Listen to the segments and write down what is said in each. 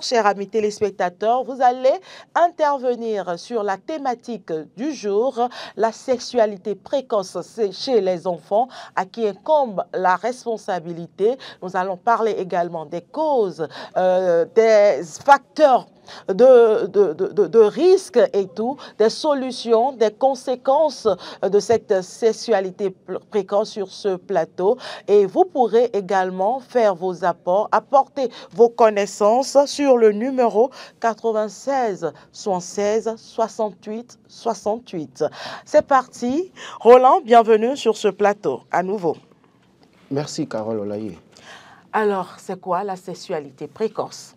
chers amis téléspectateurs, vous allez intervenir sur la thématique du jour, la sexualité précoce chez les enfants, à qui incombe la responsabilité. Nous allons parler également des causes, des facteurs de risques et tout, des solutions, des conséquences de cette sexualité précoce sur ce plateau. Et vous pourrez également faire vos apports, apporter vos connaissances sur le numéro 96 76 68 68. C'est parti. Roland, bienvenue sur ce plateau à nouveau. Merci Carole Olaye. Alors, c'est quoi la sexualité précoce?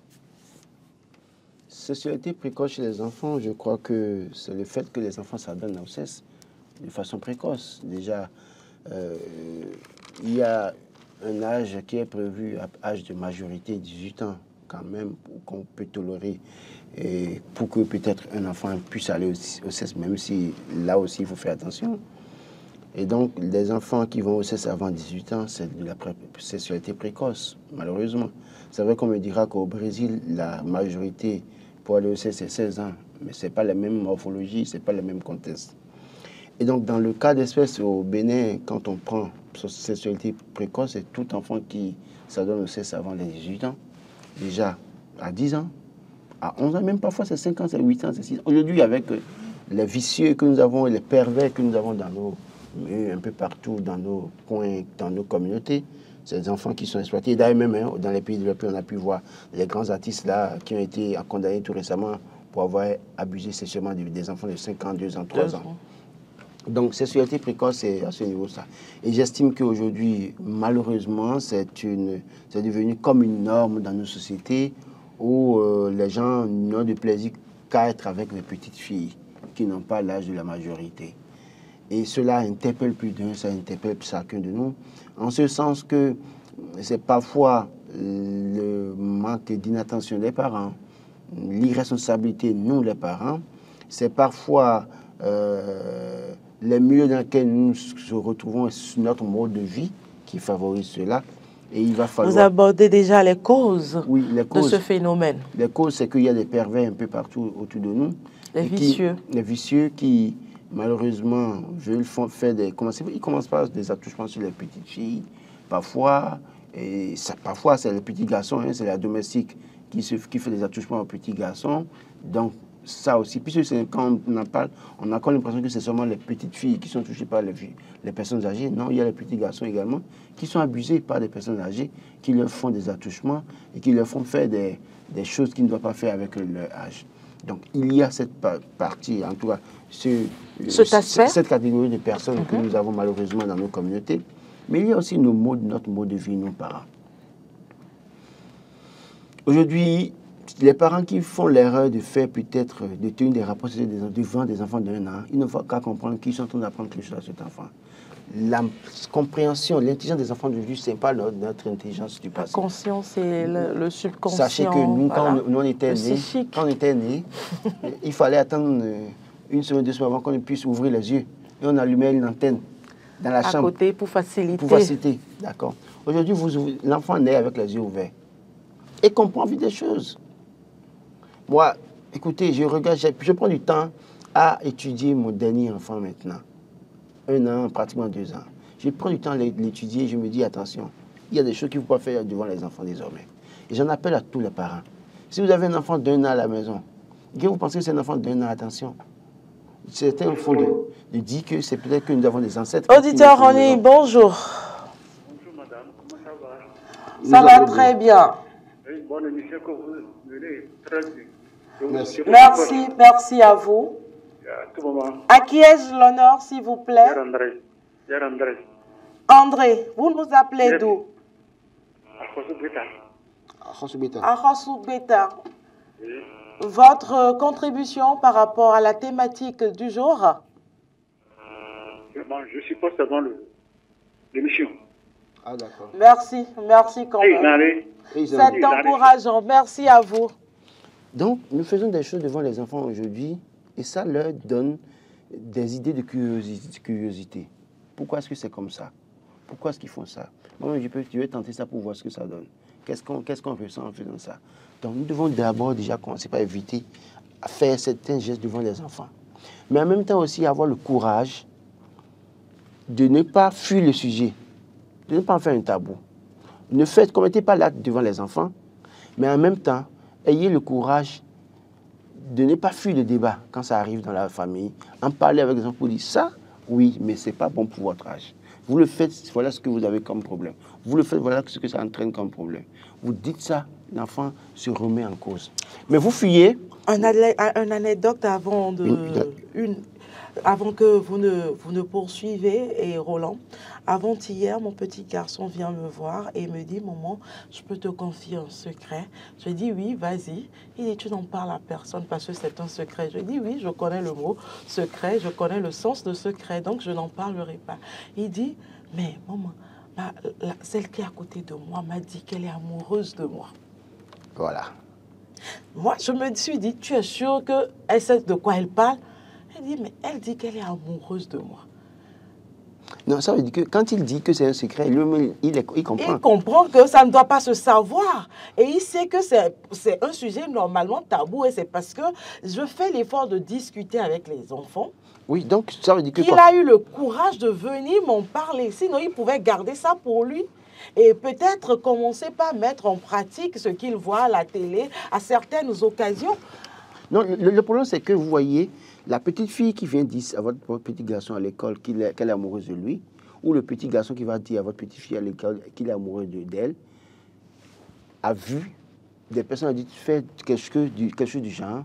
Sexualité précoce chez les enfants, je crois que c'est le fait que les enfants s'adonnent au sexe de façon précoce. Déjà, il y a un âge qui est prévu, âge de majorité, 18 ans, quand même, qu'on peut tolérer, et pour que peut-être un enfant puisse aller au sexe, même si là aussi il faut faire attention. Et donc, les enfants qui vont au sexe avant 18 ans, c'est de la sexualité précoce, malheureusement. C'est vrai qu'on me dira qu'au Brésil, la majorité pour aller au sexe, c'est 16 ans, mais ce n'est pas la même morphologie, ce n'est pas le même contexte. Et donc, dans le cas d'espèce au Bénin, quand on prend sexualité précoce, c'est tout enfant qui s'adonne au sexe avant les 18 ans, déjà à 10 ans, à 11 ans, même parfois c'est 5 ans, c'est 8 ans, c'est 6 ans. Aujourd'hui, avec les vicieux que nous avons et les pervers que nous avons dans nos un peu partout dans nos coins, dans nos communautés, ces enfants qui sont exploités. D'ailleurs, même dans les pays développés, on a pu voir les grands artistes là qui ont été condamnés tout récemment pour avoir abusé sexuellement des enfants de 5 ans, 2 ans, 3 ans. Donc, sexualité précoce, c'est à ce niveau-là. Et j'estime qu'aujourd'hui, malheureusement, c'est devenu comme une norme dans nos sociétés où les gens n'ont de plaisir qu'à être avec les petites filles qui n'ont pas l'âge de la majorité. Et cela interpelle plus d'un, ça interpelle chacun de nous, en ce sens que c'est parfois le manque d'inattention des parents, l'irresponsabilité, nous les parents, c'est parfois les milieux dans lesquels nous nous retrouvons, notre mode de vie qui favorise cela. Et il va falloir... Vous abordez déjà les causes, oui, les causes de ce phénomène. Les causes, c'est qu'il y a des pervers un peu partout autour de nous. Les vicieux. Les vicieux qui... malheureusement, veulent faire des... Ils commencent par des attouchements sur les petites filles, parfois, et ça, parfois c'est les petits garçons, hein, c'est la domestique qui fait des attouchements aux petits garçons. Donc, ça aussi, puisque quand on en parle, on a encore l'impression que c'est seulement les petites filles qui sont touchées par les personnes âgées. Non, il y a les petits garçons également qui sont abusés par des personnes âgées, qui leur font des attouchements et qui leur font faire des choses qu'ils ne doivent pas faire avec leur âge. Donc, il y a cette partie, en tout cas, cette catégorie de personnes que nous avons malheureusement dans nos communautés. Mais il y a aussi notre mode de vie, nos parents. Aujourd'hui, les parents qui font l'erreur de faire peut-être, de tenir des rapports devant des enfants d'1 an, ils ne vont qu'à comprendre qu'ils sont en train d'apprendre quelque chose à cet enfant. La compréhension, l'intelligence des enfants d'aujourd'hui, ce n'est pas notre intelligence du passé. La conscience et le subconscient. Sachez que nous, quand on était nés, il fallait attendre 1 semaine, 2 semaines avant qu'on puisse ouvrir les yeux. Et on allumait une antenne dans la chambre. À côté pour faciliter. Pour faciliter, d'accord. Aujourd'hui, l'enfant naît avec les yeux ouverts et comprend vite des choses. Moi, écoutez, je prends du temps à étudier mon dernier enfant maintenant. 1 an, pratiquement 2 ans. Je prends du temps à l'étudier et je me dis, attention, il y a des choses qu'il ne faut pas faire devant les enfants désormais. Et j'en appelle à tous les parents. Si vous avez un enfant d'1 an à la maison, que vous pensez que c'est un enfant d'1 an, attention. Certains font de dire que c'est peut-être que nous avons des ancêtres. Auditeur Ronnie, bonjour. Bonjour madame, comment ça va? Ça va très bien. Une bonne émission que vous menez, très bien. Merci à vous. À tout moment. À qui ai-je l'honneur, s'il vous plaît? Pierre André. André, vous nous appelez d'où? Beta. Votre contribution par rapport à la thématique du jour? Je suppose seulement l'émission. Ah d'accord. Merci quand même. C'est encourageant, merci à vous. Donc, nous faisons des choses devant les enfants aujourd'hui et ça leur donne des idées de curiosité. Pourquoi est-ce que c'est comme ça? Pourquoi est-ce qu'ils font ça? Moi, je vais tenter ça pour voir ce que ça donne. Qu'est-ce qu'on ressent en faisant ça? Donc nous devons d'abord déjà commencer par éviter à faire certains gestes devant les enfants. Mais en même temps aussi avoir le courage de ne pas fuir le sujet, de ne pas en faire un tabou. Ne commettez pas l'acte devant les enfants, mais en même temps, ayez le courage de ne pas fuir le débat quand ça arrive dans la famille. En parler avec les enfants pour dire ça, oui, mais ce n'est pas bon pour votre âge. Vous le faites, voilà ce que vous avez comme problème. Vous le faites, voilà ce que ça entraîne comme problème. Vous dites ça, l'enfant se remet en cause. Mais vous fuyez. Un anecdote avant que vous ne poursuivez, et Roland, avant-hier, mon petit garçon vient me voir et me dit, maman, je peux te confier un secret? Je dis, oui, vas-y. Il dit, tu n'en parles à personne parce que c'est un secret. Je dis, oui, je connais le mot secret, je connais le sens de secret, donc je n'en parlerai pas. Il dit, mais maman, celle qui est à côté de moi m'a dit qu'elle est amoureuse de moi. Voilà. Moi, je me suis dit, tu es sûre qu'elle sait de quoi elle parle? Elle dit, mais elle dit qu'elle est amoureuse de moi. Non, ça veut dire que quand il dit que c'est un secret, lui-même, il comprend. Il comprend que ça ne doit pas se savoir. Et il sait que c'est un sujet normalement tabou. Et c'est parce que je fais l'effort de discuter avec les enfants. Oui, donc ça veut dire que qu'il a eu le courage de venir m'en parler. Sinon, il pouvait garder ça pour lui. Et peut-être commencer par mettre en pratique ce qu'il voit à la télé à certaines occasions. Non, le problème, c'est que vous voyez, la petite fille qui vient dire à votre petit garçon à l'école qu'elle est amoureuse de lui, ou le petit garçon qui va dire à votre petite fille à l'école qu'il est amoureux d'elle, a vu des personnes qui ont dit faire quelque chose du genre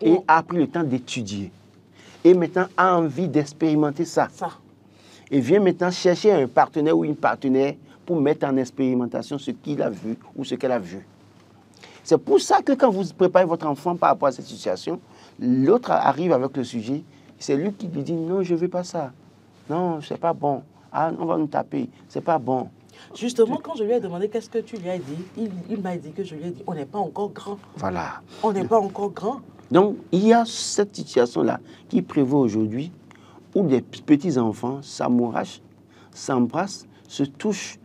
et a pris le temps d'étudier. Et maintenant a envie d'expérimenter ça. Et vient maintenant chercher un partenaire ou une partenaire pour mettre en expérimentation ce qu'il a vu ou ce qu'elle a vu. C'est pour ça que quand vous préparez votre enfant par rapport à cette situation, l'autre arrive avec le sujet, c'est lui qui lui dit « Non, je ne veux pas ça. Non, c'est pas bon. Ah, on va nous taper. C'est pas bon. » Justement, quand je lui ai demandé qu'est-ce que tu lui as dit, il m'a dit que je lui ai dit « On n'est pas encore grand. » Voilà. On n'est pas encore grand. Donc, il y a cette situation-là qui prévaut aujourd'hui où des petits-enfants s'amourachent, s'embrassent, se touchent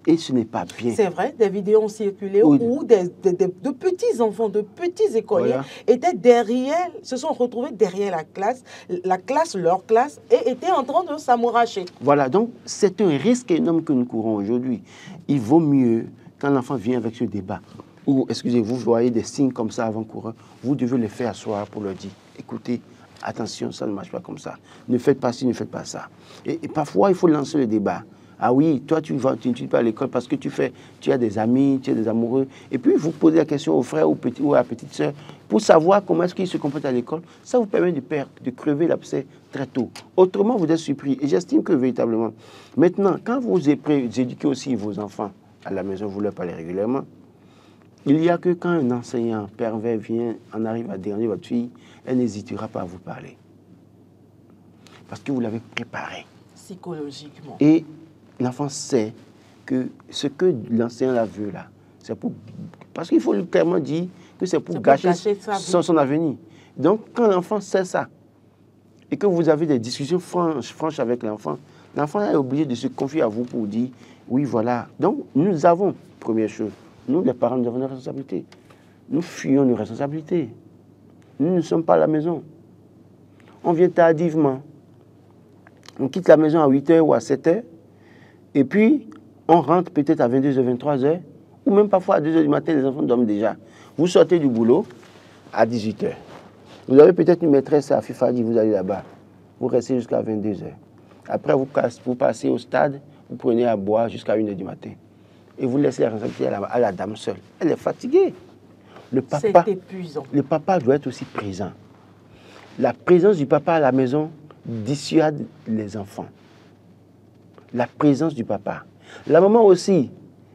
et ce n'est pas bien. C'est vrai, des vidéos ont circulé où de petits-enfants, de petits écoliers étaient derrière, se sont retrouvés derrière la classe, leur classe, et étaient en train de s'amouracher. Voilà, donc c'est un risque énorme que nous courons aujourd'hui. Il vaut mieux, quand l'enfant vient avec ce débat, ou, excusez-vous, vous voyez des signes comme ça avant-coureurs, vous devez les faire asseoir pour leur dire, écoutez, attention, ça ne marche pas comme ça. Ne faites pas ci, ne faites pas ça. Et parfois, il faut lancer le débat. Ah oui, toi, tu n'étudies pas à l'école parce que tu as des amis, tu as des amoureux. Et puis, vous posez la question au frère ou à la petite sœur pour savoir comment est-ce qu'ils se comportent à l'école. Ça vous permet de crever l'abcès très tôt. Autrement, vous êtes surpris. Et j'estime que véritablement, maintenant, quand vous éduquez aussi vos enfants à la maison, vous leur parlez régulièrement, il n'y a que quand un enseignant pervers en arrive à déranger votre fille, elle n'hésitera pas à vous parler. Parce que vous l'avez préparé. Psychologiquement. Et l'enfant sait que ce que l'enseignant veut là, c'est pour... Parce qu'il faut lui clairement dire que c'est pour gâcher son avenir. Donc, quand l'enfant sait ça, et que vous avez des discussions franches avec l'enfant, l'enfant est obligé de se confier à vous pour dire, oui, voilà. Donc, nous avons, première chose, nous, les parents, nous avons une responsabilité. Nous fuyons nos responsabilités. Nous ne sommes pas à la maison. On vient tardivement. On quitte la maison à 8h ou à 7h. Et puis, on rentre peut-être à 22h, 23h. Ou même parfois à 2h du matin, les enfants dorment déjà. Vous sortez du boulot à 18h. Vous avez peut-être une maîtresse à Fifadi, vous allez là-bas. Vous restez jusqu'à 22h. Après, vous passez au stade, vous prenez à boire jusqu'à 1h du matin. Et vous laissez la responsabilité à la dame seule. Elle est fatiguée. C'est épuisant. Le papa doit être aussi présent. La présence du papa à la maison dissuade les enfants. La présence du papa. La maman aussi,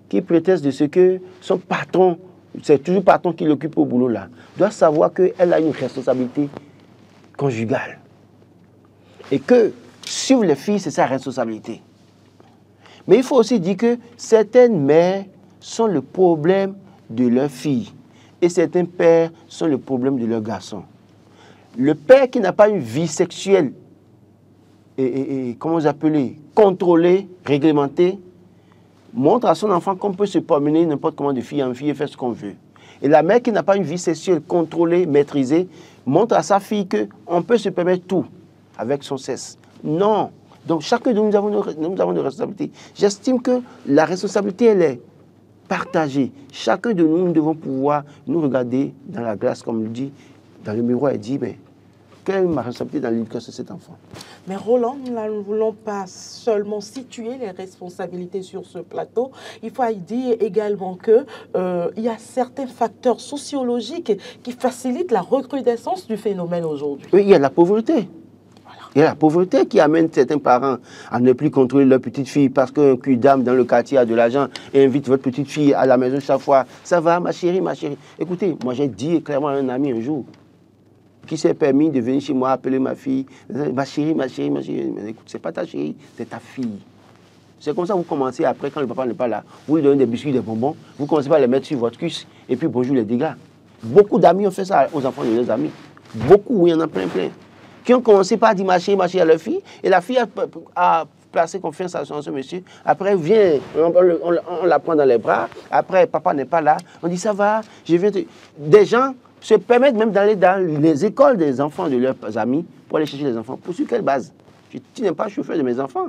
qui prétexte de ce que son patron, c'est toujours le patron qui l'occupe au boulot là, doit savoir qu'elle a une responsabilité conjugale. Et que suivre les filles, c'est sa responsabilité. Mais il faut aussi dire que certaines mères sont le problème de leurs filles et certains pères sont le problème de leurs garçons. Le père qui n'a pas une vie sexuelle, comment vous appelez, contrôlée, réglementée, montre à son enfant qu'on peut se promener n'importe comment de fille en fille et faire ce qu'on veut. Et la mère qui n'a pas une vie sexuelle contrôlée, maîtrisée, montre à sa fille qu'on peut se permettre tout avec son sexe. Non. Donc, chacun de nous avons nos responsabilités. J'estime que la responsabilité, elle est partagée. Chacun de nous, nous devons pouvoir nous regarder dans la glace, comme il dit, dans le miroir, et dire, mais quelle est ma responsabilité dans l'éducation de cet enfant? Mais Roland, nous ne voulons pas seulement situer les responsabilités sur ce plateau. Il faut dire également qu'il y a certains facteurs sociologiques qui facilitent la recrudescence du phénomène aujourd'hui. Oui, il y a la pauvreté. Il y a la pauvreté qui amène certains parents à ne plus contrôler leur petite fille parce qu'un cul d'âme dans le quartier a de l'argent et invite votre petite fille à la maison chaque fois. Ça va, ma chérie, ma chérie. Écoutez, moi j'ai dit clairement à un ami un jour qui s'est permis de venir chez moi appeler ma fille, ma chérie, ma chérie, ma chérie. Mais écoute, c'est pas ta chérie, c'est ta fille. C'est comme ça que vous commencez après, quand le papa n'est pas là, vous lui donnez des biscuits, des bonbons, vous commencez par les mettre sur votre cuisse et puis bonjour les dégâts. Beaucoup d'amis ont fait ça aux enfants de leurs amis. Beaucoup, oui, il y en a plein, plein. Qui ont commencé par dire ma chérie à leur fille, et la fille a placé confiance à ce monsieur. Après, vient, on la prend dans les bras. Après, papa n'est pas là. On dit ça va, je viens te... Des gens se permettent même d'aller dans les écoles des enfants de leurs amis pour aller chercher les enfants. Pour sur quelle base? Tu n'es pas chauffeur de mes enfants.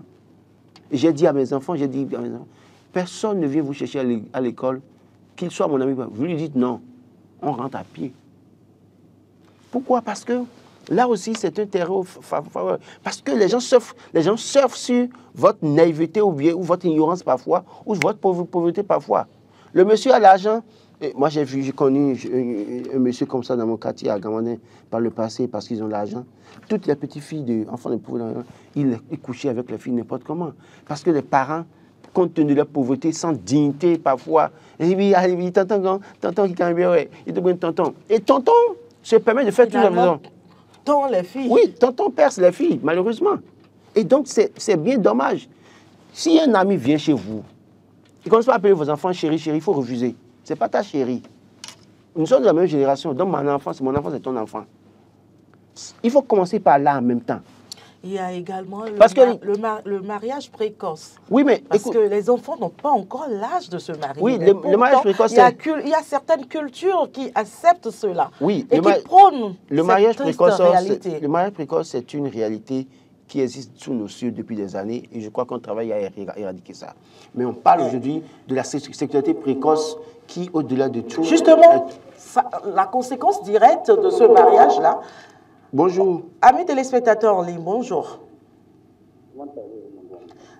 Et j'ai dit à mes enfants, personne ne vient vous chercher à l'école, qu'il soit mon ami. Vous lui dites non, on rentre à pied. Pourquoi? Parce que là aussi, c'est un terreau favorable. Parce que les gens surfent sur votre naïveté ou votre ignorance parfois, ou votre pauvreté parfois. Le monsieur a l'argent. Moi, j'ai connu un monsieur comme ça dans mon quartier à Gamanin par le passé parce qu'ils ont l'argent. Toutes les petites filles enfants de pauvres, ils couchaient avec les filles n'importe comment. Parce que les parents, compte tenu de leur pauvreté, sans dignité parfois, et puis, tonton qui quand même, ouais, il te brûle tonton. Et tonton se permet de faire tout la maison. Les filles. Oui, tonton perce les filles, malheureusement. Et donc, c'est bien dommage. Si un ami vient chez vous, il commence pas à appeler vos enfants chérie, chérie, il faut refuser. Ce n'est pas ta chérie. Nous sommes de la même génération, donc mon enfant, c'est ton enfant. Il faut commencer par là en même temps. Il y a également le mariage précoce. Oui, mais parce que les enfants n'ont pas encore l'âge de se marier. Oui, le mariage précoce, il y a certaines cultures qui acceptent cela. Oui, et qui prônent le mariage précoce, c'est une réalité qui existe sous nos cieux depuis des années et je crois qu'on travaille à éradiquer ça. Mais on parle aujourd'hui de la sexualité précoce qui, au-delà de tout... Justement, la conséquence directe de ce mariage-là... Bonjour. Amis téléspectateurs en ligne, bonjour.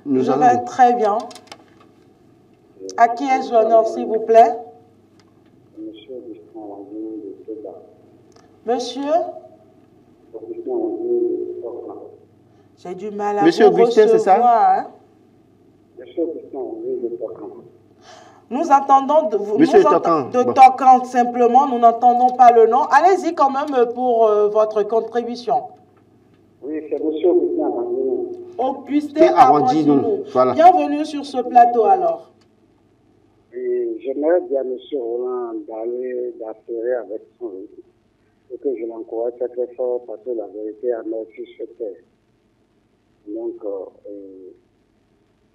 Je vais très bien. À qui ai-je l'honneur, s'il vous plaît? Monsieur? J'ai du mal à Monsieur vous Augustin, c'est ça? Hein? Nous entendons de Tocan simplement, nous n'entendons pas le nom. Allez-y quand même pour votre contribution. Oui, c'est monsieur Augustin Arwandinou. Voilà. Bienvenue sur ce plateau alors. J'aimerais dire à monsieur Roland d'aller d'affaire avec son véhicule. Et que je l'encourage très très fort parce que la vérité a merci sur terre. Donc,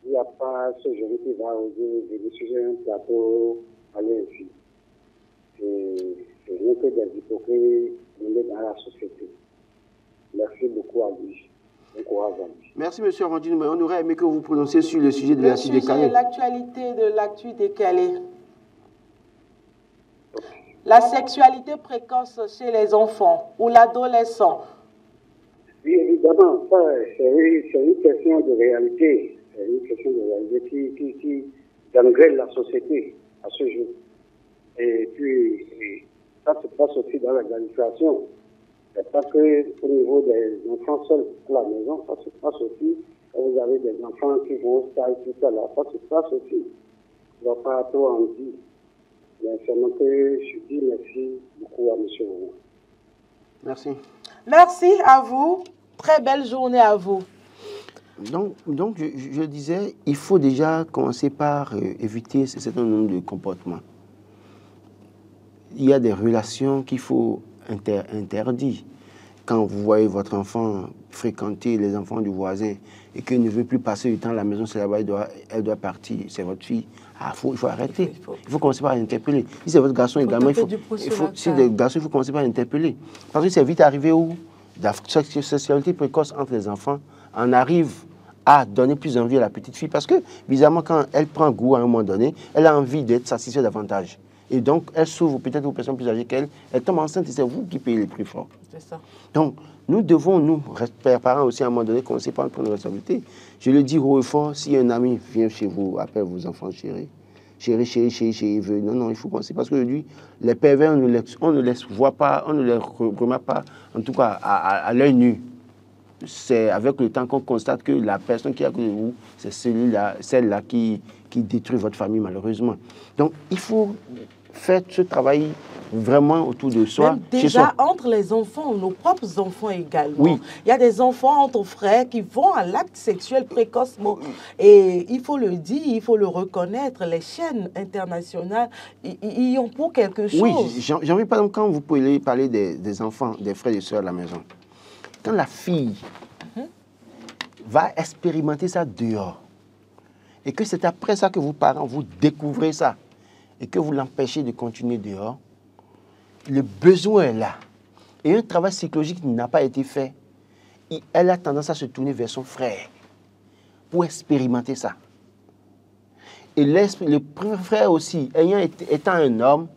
il n'y a pas ce jeune qui va oser venir sur un plateau, aller ici. C'est rien que des hypocrites dans la société. Merci beaucoup à lui. Bon courage à lui. Merci, M. Arwandinou, mais on aurait aimé que vous prononciez sur le sujet de l'actu décalé. L'actualité de l'actu décalé. La sexualité précoce chez les enfants ou l'adolescent. Oui, évidemment, c'est une question de réalité. C'est une question de réalité qui dégrade la société à ce jour. Et puis, ça se passe aussi dans l'organisation. C'est pas que au niveau des enfants seuls à la maison, ça se passe aussi quand vous avez des enfants qui vont au stade, tout ça là, ça se passe aussi. Je ne vais pas trop en dire. Mais seulement que je dis merci beaucoup à M. Roland. Merci. Merci à vous. Très belle journée à vous. Donc je disais, il faut déjà commencer par éviter un certain nombre de comportements. Il y a des relations qu'il faut interdire. quand vous voyez votre enfant fréquenter les enfants du voisin et qu'il ne veut plus passer du temps à la maison, c'est là-bas, elle doit partir, c'est votre fille. Il faut arrêter. Il faut commencer par l'interpeller. Si c'est votre garçon également, si des garçons, il faut commencer par l'interpeller. Parce que c'est vite arrivé où la sexualité précoce entre les enfants en arrive à donner plus envie à la petite fille. Parce que, bizarrement, quand elle prend goût à un moment donné, elle a envie d'être satisfaite davantage. Et donc, elle s'ouvre peut-être aux personnes plus âgées qu'elle. Elle tombe enceinte et c'est vous qui payez les prix forts. C'est ça. Donc, nous devons, nous, parents aussi, à un moment donné, commencer par prendre nos responsabilités. Je le dis haut et fort, si un ami vient chez vous, appelle vos enfants chéris, chérie, veut. Non, il faut penser. Parce qu'aujourd'hui, les pervers, on ne les voit pas, on ne les remarque pas, en tout cas, à l'œil nu. C'est avec le temps qu'on constate que la personne qui est à côté de vous, c'est celle-là qui détruit votre famille, malheureusement. Donc, il faut faire ce travail vraiment autour de soi. Même déjà entre les enfants, nos propres enfants également. Oui. Il y a des enfants entre frères qui vont à l'acte sexuel précocement. Et il faut le dire, il faut le reconnaître, les chaînes internationales, ils y ont pour quelque chose. Oui, j'ai envie, par exemple, quand vous pouvez parler des enfants, des frères et sœurs à la maison, quand la fille va expérimenter ça dehors, et que c'est après ça que vous, parents, vous découvrez ça, et que vous l'empêchez de continuer dehors, le besoin est là. Et un travail psychologique n'a pas été fait. Elle a tendance à se tourner vers son frère pour expérimenter ça. Et le frère aussi, étant un homme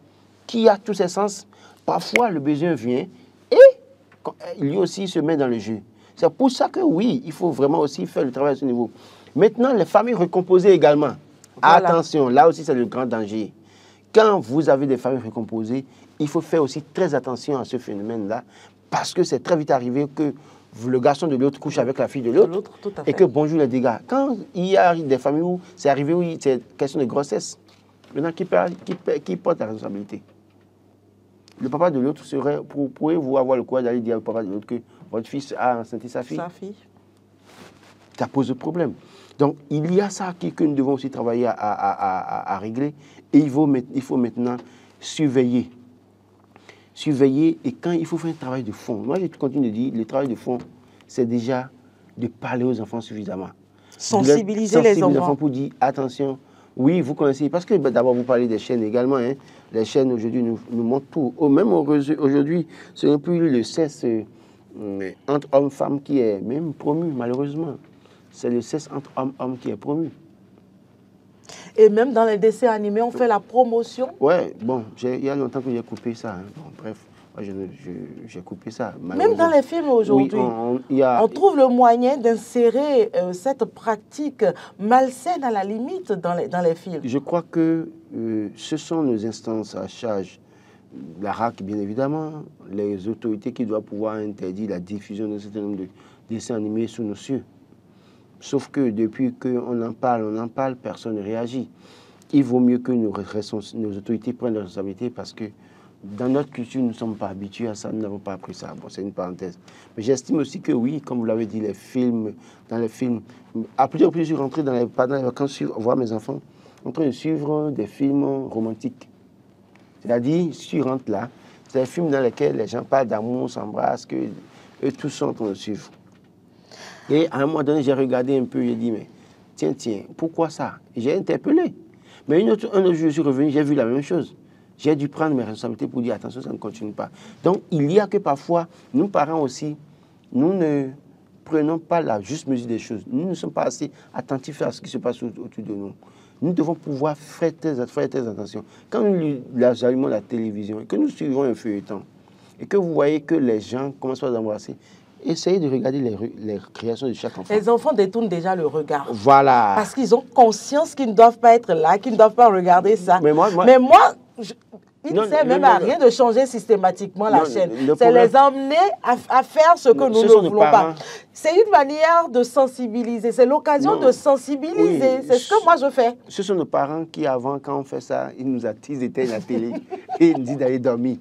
qui a tous ses sens, parfois le besoin vient et lui aussi se met dans le jeu. C'est pour ça que oui, il faut vraiment aussi faire le travail à ce niveau. Maintenant, les familles recomposées également. Voilà. Attention, là aussi c'est le grand danger. Quand vous avez des familles recomposées, il faut faire aussi très attention à ce phénomène-là, parce que c'est très vite arrivé que le garçon de l'autre couche avec la fille de l'autre, et que bonjour les dégâts. Quand il y a des familles où c'est arrivé, où c'est question de grossesse, maintenant qui porte la responsabilité? Le papa de l'autre serait, pourriez-vous avoir le courage d'aller dire au papa de l'autre que votre fils a enceinté sa fille? Sa fille. Ça pose problème. Donc, il y a ça que nous devons aussi travailler à régler. Et il faut maintenant surveiller. Surveiller, et quand il faut faire un travail de fond. Moi, je continue de dire, le travail de fond, c'est déjà de parler aux enfants suffisamment. Sensibiliser les enfants. Pour dire, attention, oui, vous connaissez, parce que d'abord, vous parlez des chaînes également. Hein. Les chaînes, aujourd'hui, nous montrent tout. Même aujourd'hui, ce n'est plus le sexe entre hommes-femmes qui est même promu, malheureusement. C'est le sexe entre hommes-hommes qui est promu. Et même dans les dessins animés, on fait la promotion. Ouais, bon, il y a longtemps que j'ai coupé ça. Hein. Bon, bref, j'ai coupé ça. Même dans les films aujourd'hui, oui, on trouve le moyen d'insérer cette pratique malsaine à la limite dans les films. Je crois que ce sont nos instances à charge, la RAC bien évidemment, les autorités qui doivent pouvoir interdire la diffusion d'un certain nombre de dessins animés sous nos cieux. Sauf que depuis qu'on en parle, personne ne réagit. Il vaut mieux que nos autorités prennent leurs responsabilités, parce que dans notre culture, nous ne sommes pas habitués à ça, nous n'avons pas appris ça. Bon, c'est une parenthèse. Mais j'estime aussi que oui, comme vous l'avez dit, dans les films, à plusieurs reprises, je suis rentré pendant les vacances, voir mes enfants en train de suivre des films romantiques. C'est-à-dire, si je rentre là, c'est des films dans lesquels les gens parlent d'amour, s'embrassent, que eux tous sont en train de suivre. Et à un moment donné, j'ai regardé un peu, j'ai dit, mais tiens, pourquoi ça? J'ai interpellé. Mais un autre jour, je suis revenu, j'ai vu la même chose. J'ai dû prendre mes responsabilités pour dire, attention, ça ne continue pas. Donc, il y a que parfois, nous, parents aussi, nous ne prenons pas la juste mesure des choses. Nous ne sommes pas assez attentifs à ce qui se passe autour de nous. Nous devons pouvoir faire très attention. Quand nous allumons la télévision et que nous suivons un feuilleton, et que vous voyez que les gens commencent à s'embrasser, essayez de regarder les créations de chaque enfant. Les enfants détournent déjà le regard. Voilà. Parce qu'ils ont conscience qu'ils ne doivent pas être là, qu'ils ne doivent pas regarder ça. Mais moi il ne sert même à rien de changer systématiquement la chaîne. C'est les emmener à faire ce que nous ne voulons pas. C'est une manière de sensibiliser. C'est l'occasion de sensibiliser. Oui, c'est ce que moi je fais. Ce sont nos parents qui, avant, quand on fait ça, ils nous attisent d'éteindre la télé et ils nous disent d'aller dormir.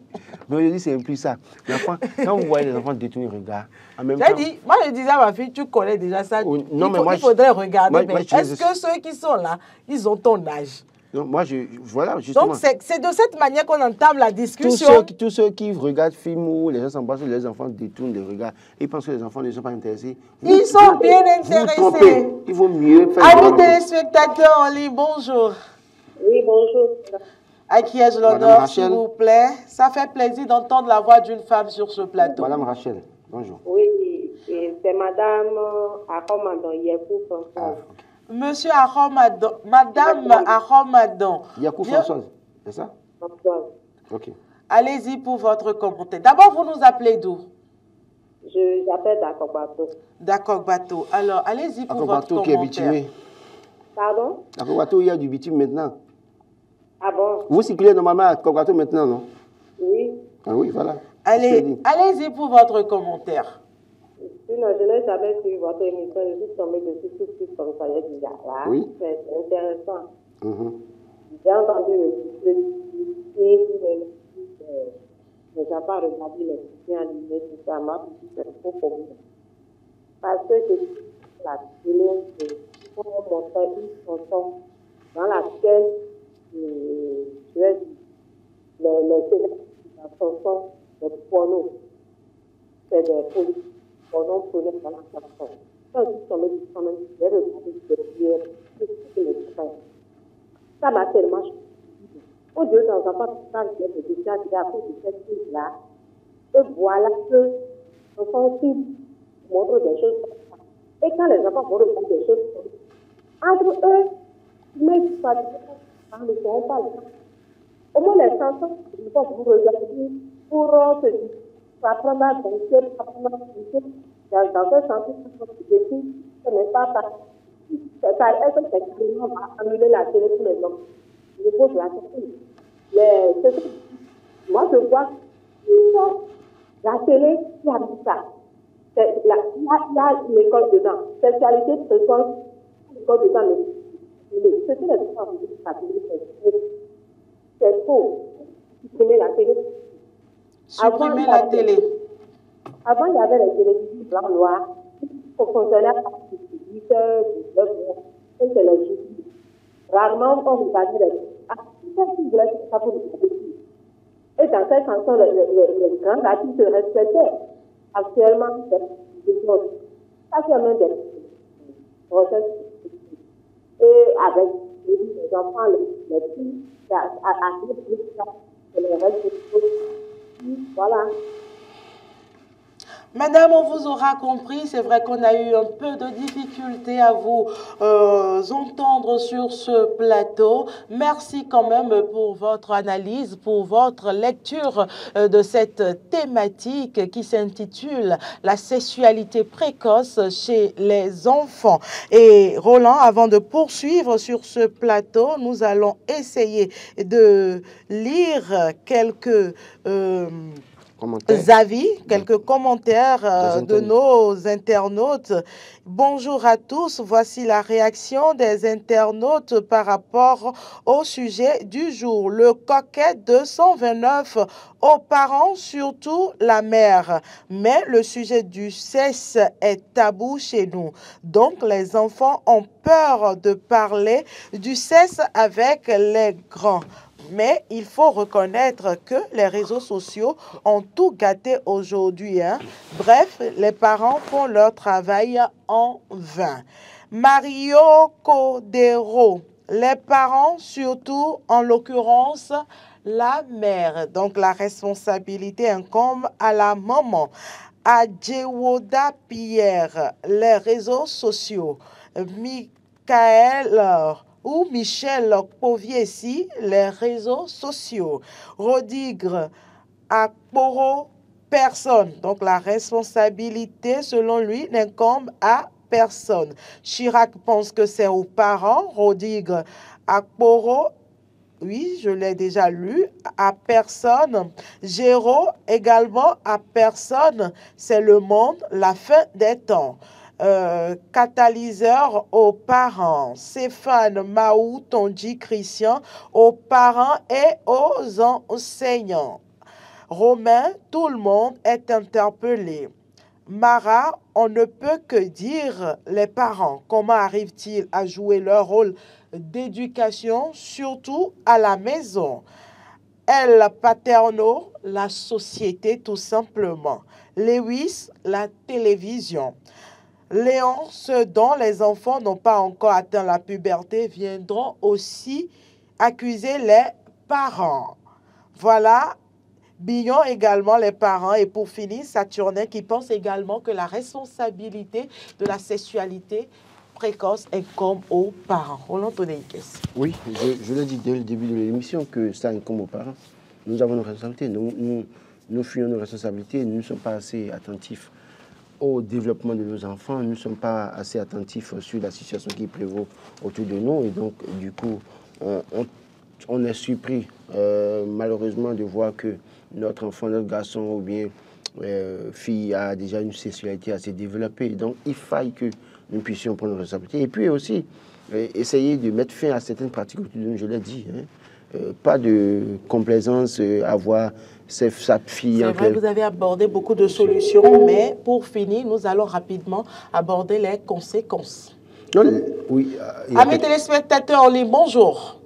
Mais aujourd'hui, c'est plus ça. Mais enfin, quand vous voyez les enfants détourner le regard, en même temps... Moi, je disais à ma fille, tu connais déjà ça. Il faudrait regarder. Mais est-ce que ceux qui sont là, ils ont ton âge? Donc, moi, voilà, justement. Donc, c'est de cette manière qu'on entame la discussion. Tous ceux qui regardent film où les gens s'embrassent, les enfants détournent les regards, ils pensent que les enfants ne sont pas intéressés. Ils sont bien intéressés. Il vaut mieux faire... Amis téléspectateurs en ligne, bonjour. Oui, bonjour. À qui ai-je l'honneur, s'il vous plaît? Ça fait plaisir d'entendre la voix d'une femme sur ce plateau. Madame Rachel, bonjour. Oui, c'est Madame Aromadon Yekou Françoise. Monsieur Aromadon, Madame Aromadon. Yekou Françoise, c'est ça? Françoise. Ok. Allez-y pour votre commentaire. D'abord, vous nous appelez d'où? J'appelle d'Akogbato. D'Akogbato. Alors, allez-y pour votre commentaire. Qui est bitumé. Pardon? Akogbato, il y a du bitume maintenant. Ah bon? Vous circulez normalement à Akogbato maintenant, non? Oui. Ah oui, voilà. Allez-y pour votre commentaire. Sinon, je n'ai jamais suivi votre émission. Je suis tombée dessus tout de suite comme ça. Oui. C'est intéressant. J'ai entendu mais je n'ai pas regardé les films animés, tout ça. Moi, c'est trop pour moi. Parce que la télé, c'est pour montrer une chanson dans laquelle les la chanson, les pornos, c'est des politiques, pornos prônés dans la chanson. Quand je suis tombée du chemin, j'ai regardé des prières, tout ce que les frères. Ça m'a tellement choqué. Au lieu d'un enfant qui parle de déjà à cause de cette chose-là, et voilà que l'enfant qui montre des choses comme ça. Et quand les enfants vont regarder des choses comme ça, entre eux, mais ils ne seront pas là. Au moins les chansons, ils vont vous regarder pour se dire, apprendre à danser, apprendre à danser. Dans ce chanson, ce n'est pas ça. C'est carrément va annuler la télé pour les hommes. Je pose la question. Moi, je vois la télé qui a mis ça. Il y a l'école dedans. Sexualité précoce, l'école dedans. Ce que les enfants ont dit, c'est faux. Supprimer la télé. Supprimer la télé. Avant, il y avait les télévisions blanc-noir qui fonctionnaient à partir de 8 h, 19 h, et c'est les jours. Rarement, on regardait les ça pour et dans cette chanson, les grands artistes se respectaient. Actuellement, c'est des choses. Ça, c'est même des process. Et avec les enfants, les filles, les règles, voilà. Madame, on vous aura compris, c'est vrai qu'on a eu un peu de difficulté à vous entendre sur ce plateau. Merci quand même pour votre analyse, pour votre lecture de cette thématique qui s'intitule « La sexualité précoce chez les enfants ». Et Roland, avant de poursuivre sur ce plateau, nous allons essayer de lire quelques... avis, quelques commentaires de nos internautes. Bonjour à tous, voici la réaction des internautes par rapport au sujet du jour. Le coquet 229 aux parents, surtout la mère. Mais le sujet du sexe est tabou chez nous. Donc les enfants ont peur de parler du sexe avec les grands. Mais il faut reconnaître que les réseaux sociaux ont tout gâté aujourd'hui. Bref, les parents font leur travail en vain. Mario Codero, les parents, surtout en l'occurrence la mère. Donc la responsabilité incombe à la maman. Adjewoda Pierre, les réseaux sociaux. Michael ou Michel Poviesi, les réseaux sociaux. Rodigre Akporo, personne. Donc la responsabilité, selon lui, n'incombe à personne. Chirac pense que c'est aux parents. Rodigre Akporo, oui, je l'ai déjà lu, à personne. Géraud, également à personne. C'est le monde, la fin des temps. Catalyseur aux parents. Stéphane Maou, Tonji Christian, aux parents et aux enseignants. Romain, tout le monde est interpellé. Mara, on ne peut que dire les parents. Comment arrivent-ils à jouer leur rôle d'éducation, surtout à la maison. El Paterno, la société tout simplement. Lewis, la télévision. Léon, ceux dont les enfants n'ont pas encore atteint la puberté viendront aussi accuser les parents. Voilà. Billon également les parents. Et pour finir, Saturnin qui pense également que la responsabilité de la sexualité précoce incombe aux parents. Roland Tonneikes. Oui, je l'ai dit dès le début de l'émission que ça incombe aux parents. Nous avons nos responsabilités. Nous fuyons nos responsabilités. Nous ne sommes pas assez attentifs au développement de nos enfants. Nous ne sommes pas assez attentifs sur la situation qui prévaut autour de nous. Et donc, du coup, on est surpris, malheureusement, de voir que notre enfant, notre garçon ou bien fille a déjà une sexualité assez développée. Donc, il faille que nous puissions prendre nos responsabilités. Et puis aussi, essayer de mettre fin à certaines pratiques autour de nous, je l'ai dit. Pas de complaisance à voir sa fille. C'est vrai, vous avez abordé beaucoup de solutions, mais pour finir, nous allons rapidement aborder les conséquences. Oui. Amis téléspectateurs en ligne, bonjour.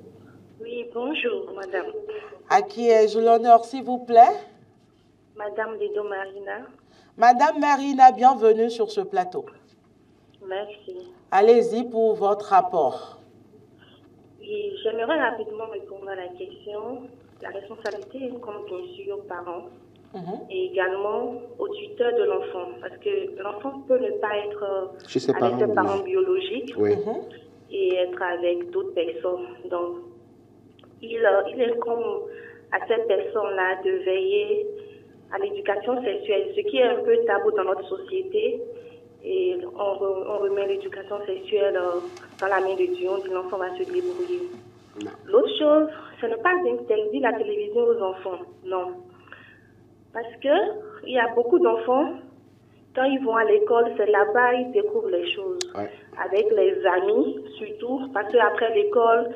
Oui, bonjour, madame. À qui ai-je l'honneur, s'il vous plaît? Madame Dedo Marina. Madame Marina, bienvenue sur ce plateau. Merci. Allez-y pour votre rapport. Oui, j'aimerais rapidement répondre à la question. La responsabilité incombe bien sûr aux parents et également aux tuteurs de l'enfant. Parce que l'enfant peut ne pas être chez ses avec ses parents biologiques et être avec d'autres personnes. Donc, il incombe à cette personne-là de veiller à l'éducation sexuelle, ce qui est un peu tabou dans notre société. Et on remet l'éducation sexuelle dans la main de Dieu, on dit l'enfant va se débrouiller. L'autre chose, ce n'est pas d'interdire la télévision aux enfants, non. Parce que il y a beaucoup d'enfants, quand ils vont à l'école, c'est là-bas ils découvrent les choses. Avec les amis, surtout, parce qu'après l'école,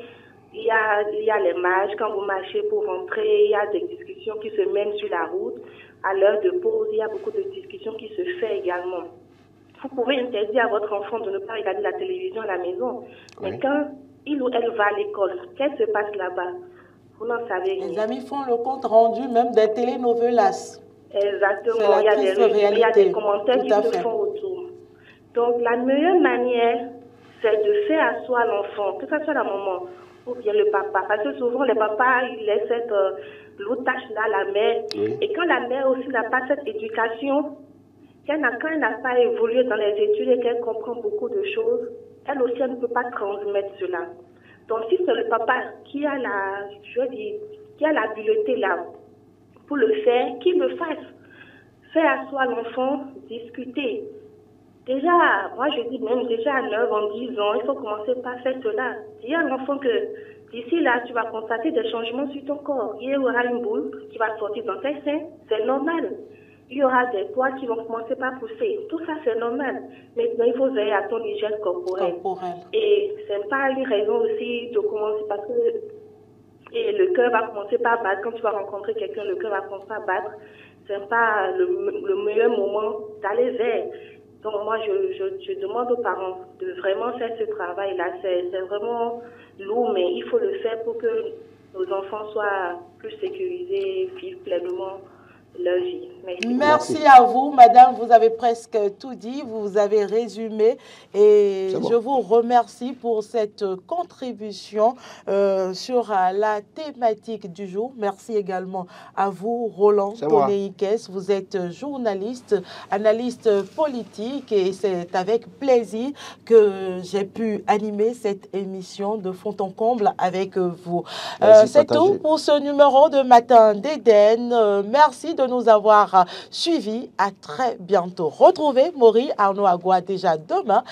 il y a les marches, quand vous marchez pour rentrer, il y a des discussions qui se mènent sur la route. À l'heure de pause, il y a beaucoup de discussions qui se font également. Vous pouvez interdire à votre enfant de ne pas regarder la télévision à la maison. Mais quand il ou elle va à l'école, qu'est-ce qui se passe là-bas? Vous n'en savez rien. Les amis font le compte rendu même des télénovelas. Exactement. Il y a des commentaires qui se font autour. Donc, la meilleure manière, c'est de faire asseoir l'enfant, que ce soit la maman ou bien le papa. Parce que souvent, les papas, ils laissent cette l'autre tâche-là à la mère. Et quand la mère aussi n'a pas cette éducation, quand elle n'a pas évolué dans les études et qu'elle comprend beaucoup de choses, elle aussi, elle ne peut pas transmettre cela. Donc, si c'est le papa qui a l'habileté là pour le faire, qu'il le fasse. Faire asseoir l'enfant, discuter. Déjà, moi je dis même déjà à 9 ans, 10 ans, il faut commencer par faire cela. Dis à l'enfant que d'ici là, tu vas constater des changements sur ton corps. Il y aura une boule qui va sortir dans tes seins, c'est normal. Il y aura des poils qui vont commencer par pousser. Tout ça, c'est normal. Maintenant, il faut veiller à ton hygiène corporelle. Et ce n'est pas une raison aussi de commencer parce que le cœur va commencer par battre. Quand tu vas rencontrer quelqu'un, le cœur va commencer par battre. Ce n'est pas le meilleur moment d'aller vers. Donc, moi, je demande aux parents de vraiment faire ce travail-là. C'est vraiment lourd, mais il faut le faire pour que nos enfants soient plus sécurisés, vivent pleinement leur vie. Merci à vous, madame. Vous avez presque tout dit, vous avez résumé et je vous remercie pour cette contribution sur la thématique du jour. Merci également à vous, Roland Tonneikes. Vous êtes journaliste, analyste politique et c'est avec plaisir que j'ai pu animer cette émission de fond en comble avec vous. C'est tout pour ce numéro de Matin d'Éden. Merci de nous avoir suivis. À très bientôt. Retrouvez Maury Arnaud Agua déjà demain